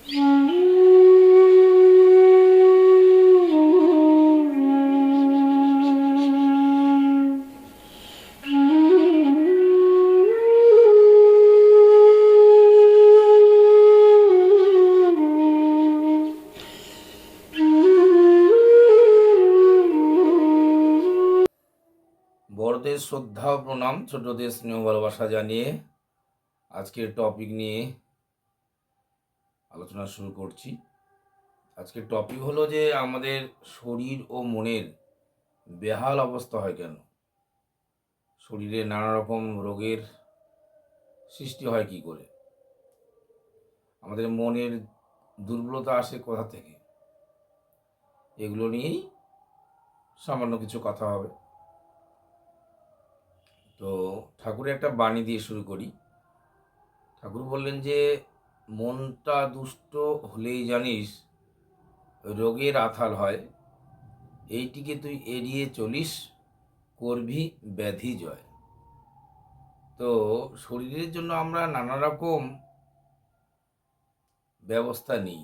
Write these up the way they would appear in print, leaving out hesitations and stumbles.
বড়দের শ্রদ্ধা ও প্রণাম, ছোটদের স্নেহ ভালোবাসা জানিয়ে আজকের টপিক নিয়ে আলোচনা শুরু করছি। আজকের টপিক হলো যে আমাদের শরীর ও মনের বেহাল অবস্থা হয় কেন, শরীরে নানা রকম রোগের সৃষ্টি হয় কি করে, আমাদের মনের দুর্বলতা আসে কোথা থেকে, এগুলো নিয়েই সামান্য কিছু কথা হবে। তো ঠাকুরের একটা বাণী দিয়ে শুরু করি। ঠাকুর বললেন যে মনটা দুষ্ট হলেই জানিস রোগের আথাল হয়, এইটিকে তুই এড়িয়ে চলিস করবি ব্যাধি জয়। তো শরীরের জন্য আমরা নানা রকম ব্যবস্থা নিই,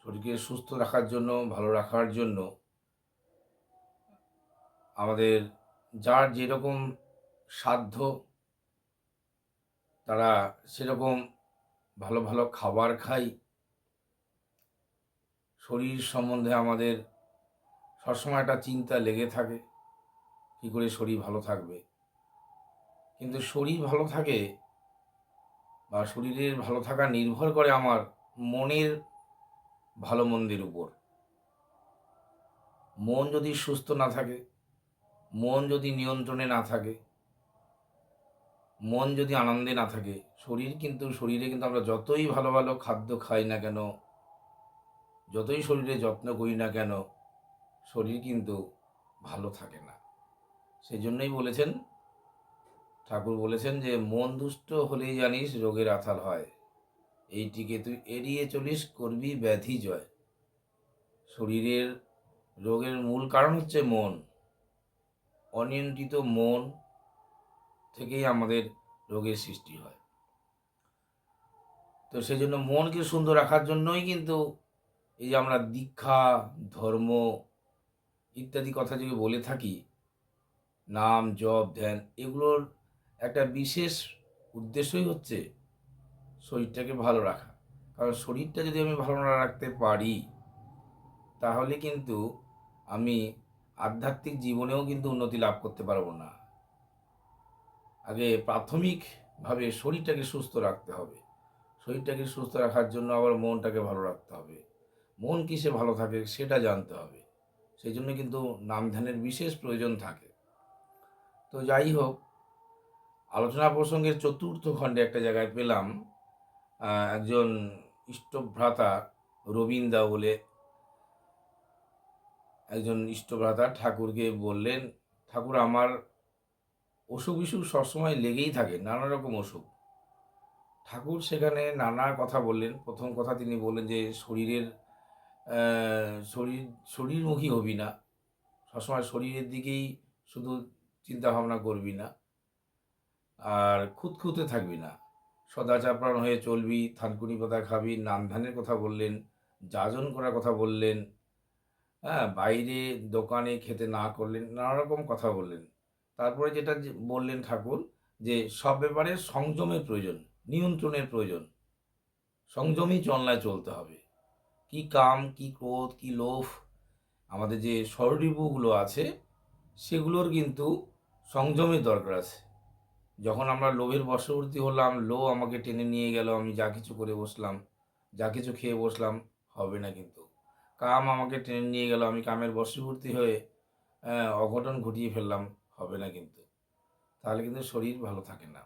শরীরকে সুস্থ রাখার জন্য, ভালো রাখার জন্য আমাদের যার যেরকম সাধ্য তারা সেরকম ভালো ভালো খাবার খাই। শরীর সম্বন্ধে আমাদের সবসময় একটা চিন্তা লেগে থাকে, কী করে শরীর ভালো থাকবে। কিন্তু শরীর ভালো থাকে বা শরীরের ভালো থাকা নির্ভর করে আমার মনের ভালো মন্দের উপর। মন যদি সুস্থ না থাকে, মন যদি নিয়ন্ত্রণে না থাকে, মন যদি আনন্দে না থাকে, শরীরে কিন্তু আমরা যতই ভালো ভালো খাদ্য খাই না কেন, যতই শরীরে যত্ন করি না কেন, শরীর কিন্তু ভালো থাকে না। সেই জন্যই ঠাকুর বলেছেন যে মন দুষ্ট হলেই জানিস রোগের আথাল হয়, এইটিকে তুই এড়িয়ে চলিস করবি ব্যাধি জয়। শরীরের রোগের মূল কারণ হচ্ছে মন। অনিয়ন্ত্রিত মন থেকেই আমাদের রোগের সৃষ্টি হয়। তো সেই জন্য মনকে সুন্দর রাখার জন্যই কিন্তু এই যে আমরা দীক্ষা, ধর্ম ইত্যাদি কথা যদি বলে থাকি, নাম জপ ধ্যান, এগুলোর একটা বিশেষ উদ্দেশ্যই হচ্ছে শরীরটাকে ভালো রাখা। কারণ শরীরটা যদি আমি ভালো না রাখতে পারি, তাহলে কিন্তু আমি আধ্যাত্মিক জীবনেও কিন্তু উন্নতি লাভ করতে পারবো না। আগে প্রাথমিকভাবে শরীরটাকে সুস্থ রাখতে হবে। শরীরটাকে সুস্থ রাখার জন্য আবার মনটাকে ভালো রাখতে হবে। মন কিসে ভালো থাকে সেটা জানতে হবে। সেই জন্য কিন্তু নাম ধ্যানের বিশেষ প্রয়োজন থাকে। তো যাই হোক, আলোচনা প্রসঙ্গের চতুর্থ খণ্ডে একটা জায়গায় পেলাম একজন ইষ্টভ্রাতা রবীন্দা বলে একজন ইষ্টভ্রাতা ঠাকুরকে বললেন, ঠাকুর আমার অসুখ বিসুখ সবসময় লেগেই থাকে, নানা রকম অসুখ। ঠাকুর সেখানে নানা কথা বললেন। প্রথম কথা তিনি বললেন যে শরীরমুখী হবি না, সবসময় শরীরের দিকেই শুধু চিন্তা ভাবনা করবি না, আর খুঁতখুঁতে থাকবি না, সদাচারপ্রাণ হয়ে চলবি, থানকুনি পাতা খাবি, নাম ধ্যানের কথা বললেন, যাজন করার কথা বললেন, হ্যাঁ, বাইরে দোকানে খেতে না করলেন, নানা রকম কথা বললেন। তারপরে যেটা বললেন ঠাকুর, যে সব ব্যাপারে সংযমের প্রয়োজন, নিয়ন্ত্রণের প্রয়োজন, সংযমী চলনায় চলতে হবে। কি কাম, কি ক্রোধ, কি লোভ, আমাদের যে ষড়রিপুগুলো আছে সেগুলোর কিন্তু সংযমের দরকার আছে। যখন আমরা লোভের বশবর্তী হলাম, লোভ আমাকে টেনে নিয়ে গেল, আমি যা কিছু করে বসলাম, যা কিছু খেয়ে বসলাম, হবে না। কিন্তু কাম আমাকে টেনে নিয়ে গেল, আমি কামের বশবর্তী হয়ে অঘটন ঘটিয়ে ফেললাম, হবে না কিন্তু। তাহলে কিন্তু শরীর ভালো থাকে না।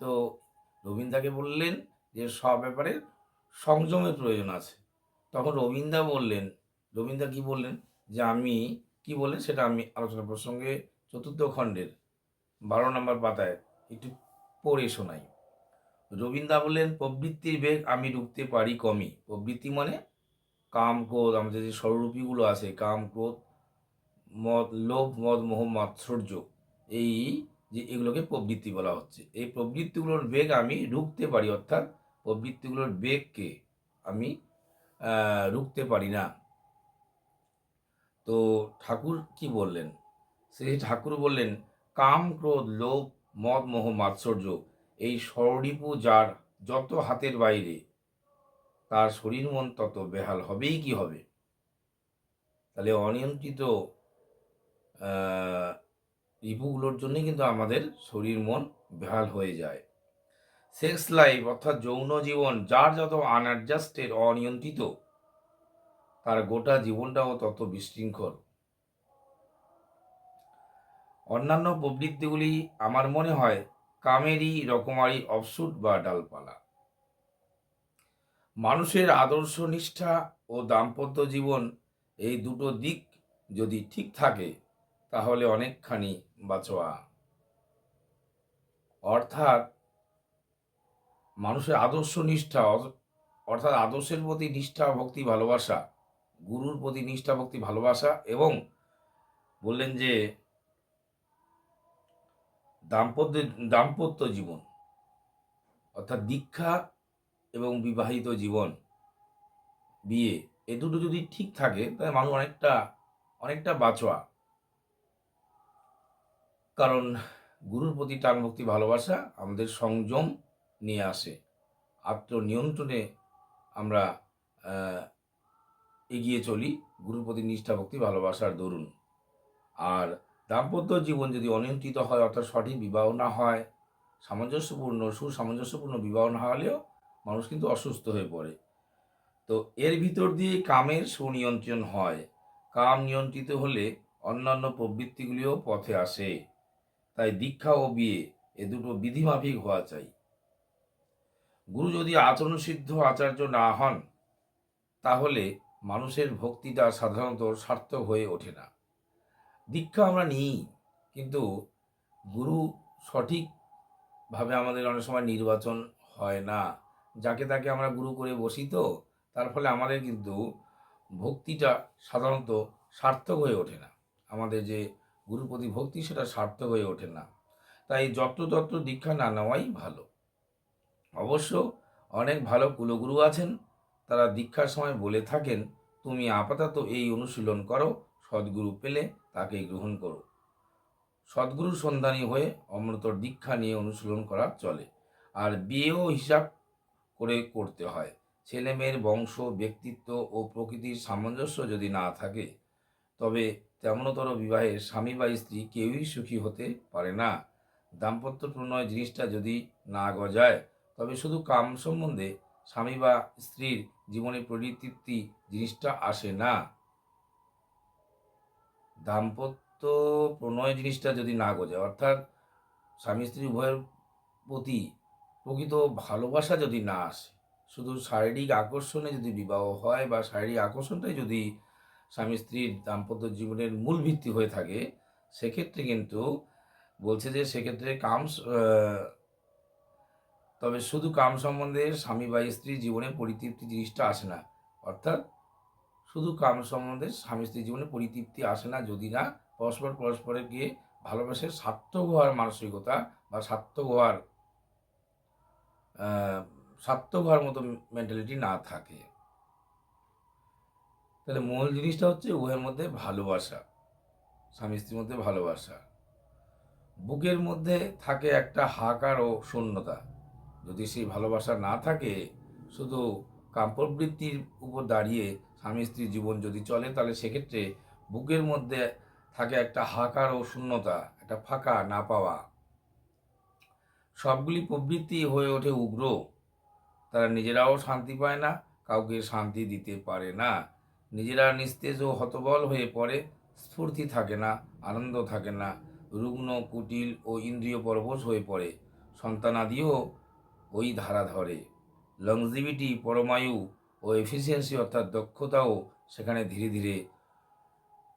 তো রবীন্দাকে বললেন যে সব ব্যাপারে সংযমের প্রয়োজন আছে। তখন রবীন্দা কি বললেন, যে আমি কি বললেন সেটা আমি আলোচনা প্রসঙ্গে চতুর্থ খণ্ডের 12 নম্বর পাতায় একটু পড়ে শোনাই। রবীন্দা বললেন, প্রবৃত্তির বেগ আমি রুখতে পারি কমই। প্রবৃত্তি মানে কাম ক্রোধ, আমাদের যে স্বরূপীগুলো আছে, কাম ক্রোধ মদ, লোভ মদ মোহ মাৎসর্য, এই যে এগুলোকে প্রবৃত্তি বলা হচ্ছে, এই প্রবৃত্তিগুলোর বেগ আমি রুখতে পারি, অর্থাৎ প্রবৃত্তিগুলোর বেগকে আমি রুখতে পারি না। তো ঠাকুর কি বললেন? সেই ঠাকুর বললেন, কাম, ক্রোধ, লোভ, মদ, মোহ, মাৎসর্য এই ষড়রিপু যার যত হাতের বাইরে, তার শরীর মন তত বেহাল হবেই কি হবে। তাহলে অনিয়ন্ত্রিত রিপুগুলোর জন্যই কিন্তু আমাদের শরীর মন বেহাল হয়ে যায়। সেক্স লাইফ অর্থাৎ যৌন জীবন যার যত আনঅ্যাডজাস্টেড, অনিয়ন্ত্রিত, তার গোটা জীবনটাও তত বিশৃঙ্খল। অন্যান্য প্রবৃত্তিগুলি আমার মনে হয় কামেরই রকমারি অফশুট বা ডালপালা। মানুষের আদর্শ নিষ্ঠা ও দাম্পত্য জীবন, এই দুটো দিক যদি ঠিক থাকে তাহলে অনেকখানি বাঁচোয়া। অর্থাৎ মানুষের আদর্শ নিষ্ঠা, অর্থাৎ আদর্শের প্রতি নিষ্ঠা, ভক্তি, ভালোবাসা, গুরুর প্রতি নিষ্ঠা, ভক্তি, ভালোবাসা, এবং বললেন যে দাম্পত্য দাম্পত্য জীবন অর্থাৎ দীক্ষা এবং বিবাহিত জীবন, বিয়ে, এ দুটো যদি ঠিক থাকে তাহলে মানুষ অনেকটা বাঁচোয়া। কারণ গুরুর প্রতি টান, ভক্তি, ভালোবাসা আমাদের সংযম নিয়ে আসে, আত্মনিয়ন্ত্রণে আমরা এগিয়ে চলি গুরুর প্রতি নিষ্ঠা, ভক্তি, ভালোবাসার দরুন। আর দাম্পত্য জীবন যদি অনিয়ন্ত্রিত হয়, অর্থাৎ সঠিক বিবাহ না হয়, সুসামঞ্জস্যপূর্ণ বিবাহ না হলেও মানুষ কিন্তু অসুস্থ হয়ে পড়ে। তো এর ভিতর দিয়ে কামের সুনিয়ন্ত্রণ হয়। কাম নিয়ন্ত্রিত হলে অন্যান্য প্রবৃত্তিগুলিও পথে আসে। তাই দীক্ষা ও বিয়ে এ দুটো বিধিমাফিক হওয়া চাই। গুরু যদি আচরণসিদ্ধ আচার্য না হন তাহলে মানুষের ভক্তিটা সাধারণত সার্থক হয়ে ওঠে না। দীক্ষা আমরা নিই, কিন্তু গুরু সঠিকভাবে আমাদের অনেক সময় নির্বাচন হয় না। যাকে তাকে আমরা গুরু করে বসি, তো তার ফলে আমাদের কিন্তু ভক্তিটা সাধারণত সার্থক হয়ে ওঠে না। আমাদের যে গুরুর প্রতি ভক্তি সেটা সার্থক হয়ে ওঠে না। তাই যত্রতত্র দীক্ষা না নেওয়াই ভালো। অবশ্য অনেক ভালো কুলগুরু আছেন, তারা দীক্ষার সময় বলে থাকেন, তুমি আপাতত এই অনুশীলন করো, সদ্গুরু পেলে তাকে গ্রহণ করো। সদ্গুরুর সন্ধানী হয়ে অমৃতর দীক্ষা নিয়ে অনুশীলন করা চলে। আর বিয়েও হিসাব করে করতে হয়। ছেলে মেয়ের বংশ, ব্যক্তিত্ব ও প্রকৃতির সামঞ্জস্য যদি না থাকে তবে তেমনতর বিবাহে স্বামী বা স্ত্রী কেউই সুখী হতে পারে না। দাম্পত্য প্রণয় জিনিসটা যদি না গজায় তবে শুধু কাম সম্বন্ধে স্বামী বা স্ত্রীর জীবনে পরিতৃপ্তি জিনিসটা আসে না। দাম্পত্য প্রণয় জিনিসটা যদি না গজায়, অর্থাৎ স্বামী স্ত্রী উভয়ের প্রতি প্রকৃত ভালোবাসা যদি না আসে, শুধু শারীরিক আকর্ষণে যদি বিবাহ হয় বা শারীরিক আকর্ষণটাই যদি স্বামী স্ত্রীর দাম্পত্য জীবনের মূল ভিত্তি হয়ে থাকে, সেক্ষেত্রে কিন্তু বলছে যে সেক্ষেত্রে তবে শুধু কাম সম্বন্ধে স্বামী বা স্ত্রীর জীবনে পরিতৃপ্তি জিনিসটা আসে না। অর্থাৎ শুধু কাম সম্বন্ধে স্বামী স্ত্রীর জীবনে পরিতৃপ্তি আসে না যদি না পরস্পরকে ভালোবাসে সার্থক হওয়ার মানসিকতা বা সার্থক হওয়ার মতো মেন্টালিটি না থাকে। তাহলে মূল জিনিসটা হচ্ছে উভয়ের মধ্যে ভালোবাসা, স্বামী স্ত্রীর মধ্যে ভালোবাসা। বুকের মধ্যে থাকে একটা হাহাকার ও শূন্যতা। যদি সেই ভালোবাসা না থাকে, শুধু কাম্যবৃত্তির উপর দাঁড়িয়ে স্বামী স্ত্রীর জীবন যদি চলে, তাহলে সেক্ষেত্রে বুকের মধ্যে থাকে একটা হাহাকার ও শূন্যতা, একটা ফাঁকা না পাওয়া। সবগুলি প্রবৃত্তি হয়ে ওঠে উগ্র। তারা নিজেরাও শান্তি পায় না, কাউকে শান্তি দিতে পারে না। নিজেরা নিস্তেজ ও হতবল হয়ে পড়ে, স্ফূর্তি থাকে না, আনন্দ থাকে না, রুগ্ন, কুটিল ও ইন্দ্রিয় পরবশ হয়ে পড়ে। সন্তানাদিও ওই ধারা ধরে। লংজিভিটি, পরমায়ু ও এফিসিয়েন্সি অর্থাৎ দক্ষতাও সেখানে ধীরে ধীরে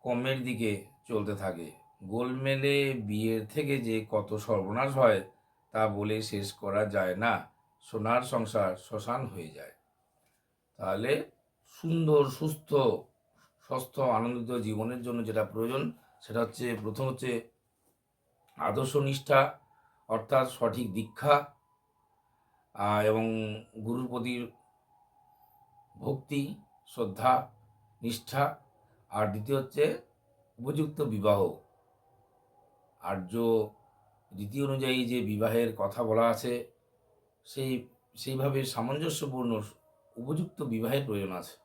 কমের দিকে চলতে থাকে। গোলমেলে বিয়ের থেকে যে কত সর্বনাশ হয় তা বলে শেষ করা যায় না। সোনার সংসার শ্মশান হয়ে যায়। তাহলে সুন্দর, সুস্থ, স্বাস্থ্য, আনন্দিত জীবনের জন্য যেটা প্রয়োজন সেটা হচ্ছে, প্রথম হচ্ছে আদর্শ নিষ্ঠা, অর্থাৎ সঠিক দীক্ষা এবং গুরুর প্রতি ভক্তি, শ্রদ্ধা, নিষ্ঠা, আর দ্বিতীয় হচ্ছে উপযুক্ত বিবাহ। আর্য রীতি অনুযায়ী যে বিবাহের কথা বলা আছে, সেই সেইভাবে সামঞ্জস্যপূর্ণ উপযুক্ত বিবাহের প্রয়োজন আছে।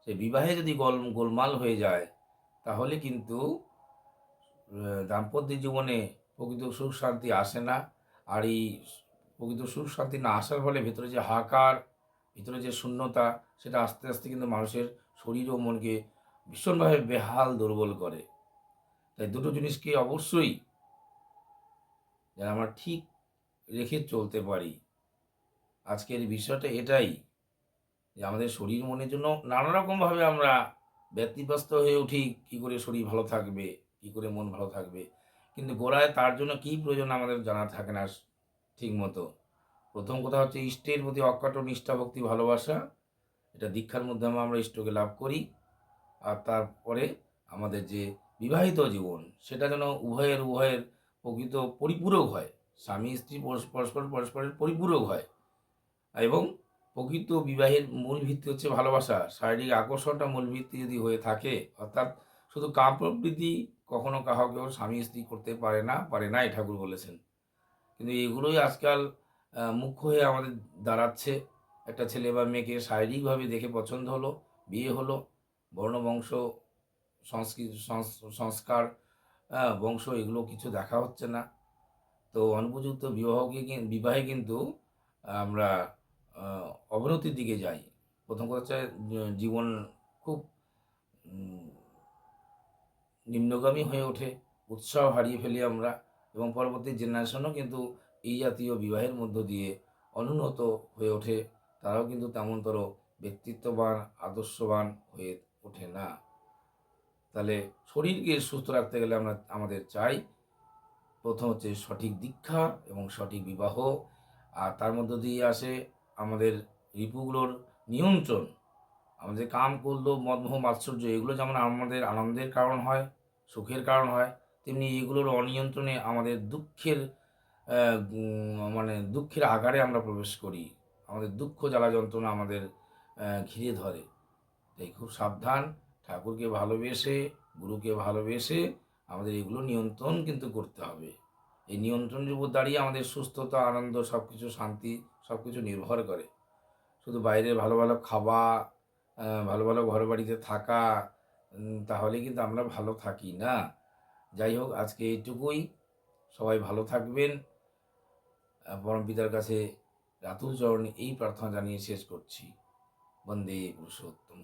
সেই বিবাহে যদি গোলমাল হয়ে যায়, তাহলে কিন্তু দাম্পত্য জীবনে প্রকৃত সুখ শান্তি আসে না। আর এই প্রকৃত সুখ শান্তি না আসার ফলে ভেতরে যে হাহাকার, ভিতরে যে শূন্যতা, সেটা আস্তে আস্তে কিন্তু মানুষের শরীর ও মনকে ভীষণভাবে বেহাল দুর্বল করে। তাই দুটো জিনিসকে অবশ্যই যেন আমরা ঠিক রেখে চলতে পারি। আজকের বিষয়টা এটাই, যে আমাদের শরীর মনের জন্য নানা রকমভাবে আমরা ব্যতিব্যস্ত হয়ে উঠি, কী করে শরীর ভালো থাকবে, কী করে মন ভালো থাকবে, কিন্তু গোড়ায় তার জন্য কী প্রয়োজন আমাদের জানা থাকে না ঠিক মতো। প্রথম কথা হচ্ছে ইষ্টের প্রতি অকপট নিষ্ঠা, ভক্তি, ভালোবাসা। এটা দীক্ষার মাধ্যমে আমরা ইষ্টকে লাভ করি। আর তারপরে আমাদের যে বিবাহিত জীবন, সেটা যেন উভয়ের প্রকৃত পরিপূরক হয়। স্বামী স্ত্রী পরস্পরের পরিপূরক হয়। এবং প্রকৃত বিবাহের মূল ভিত্তি হচ্ছে ভালোবাসা। শারীরিক আকর্ষণটা মূল ভিত্তি যদি হয়ে থাকে, অর্থাৎ শুধু কাম প্রবৃত্তি কখনো কাহাকেও স্বামী স্ত্রী করতে পারে না, এই ঠাকুর বলেছেন। কিন্তু এগুলোই আজকাল মুখ্য হয়ে আমাদের দাঁড়াচ্ছে। একটা ছেলে বা মেয়েকে শারীরিকভাবে দেখে পছন্দ হলো, বিয়ে হলো, বর্ণ বংশ সংস্কার, বংশ, এগুলো কিছু দেখা হচ্ছে না। তো অনুপযুক্ত বিবাহে কিন্তু আমরা অবনতির দিকে যাই। প্রথম কথা হচ্ছে জীবন খুব উম, নিম্নগামী হয়ে ওঠে, উৎসাহ হারিয়ে ফেলি আমরা, এবং পরবর্তী জেনারেশনও কিন্তু এই জাতীয় বিবাহের মধ্য দিয়ে অনুন্নত হয়ে ওঠে। তারাও কিন্তু তেমনতর ব্যক্তিত্ববান, আদর্শবান হয়ে ওঠে না। তাহলে শরীরকে সুস্থ রাখতে গেলে আমাদের চাই, প্রথম হচ্ছে সঠিক দীক্ষা এবং সঠিক বিবাহ। আর তার মধ্য দিয়ে আসে আমাদের রিপুগুলোর নিয়ন্ত্রণ। আমাদের কাম, ক্রোধ, লোভ, মদ, মোহ, মাৎসর্য, এগুলো যেমন আমাদের আনন্দের কারণ হয়, সুখের কারণ হয়, তেমনি এগুলোর অনিয়ন্ত্রণে আমাদের দুঃখের আগারে আমরা প্রবেশ করি। আমাদের দুঃখ জ্বালা যন্ত্রণা আমাদের ঘিরে ধরে। তাই খুব সাবধান, ঠাকুরকে ভালোবেসে, গুরুকে ভালোবেসে আমাদের এগুলো নিয়ন্ত্রণ কিন্তু করতে হবে। এই নিয়ন্ত্রণের উপর দাঁড়িয়ে আমাদের সুস্থতা, আনন্দ, সব কিছু, শান্তি, সব কিছু নির্ভর করে। শুধু বাইরে ভালো ভালো খাওয়া, ভালো ভালো ঘর বাড়িতে থাকা, তাহলে কিন্তু আমরা ভালো থাকি না। যাই হোক, আজকে এইটুকুই। সবাই ভালো থাকবেন। পরম পিতার কাছে রাতুল চরণে এই প্রার্থনা জানিয়ে শেষ করছি। বন্দে পুরুষোত্তম।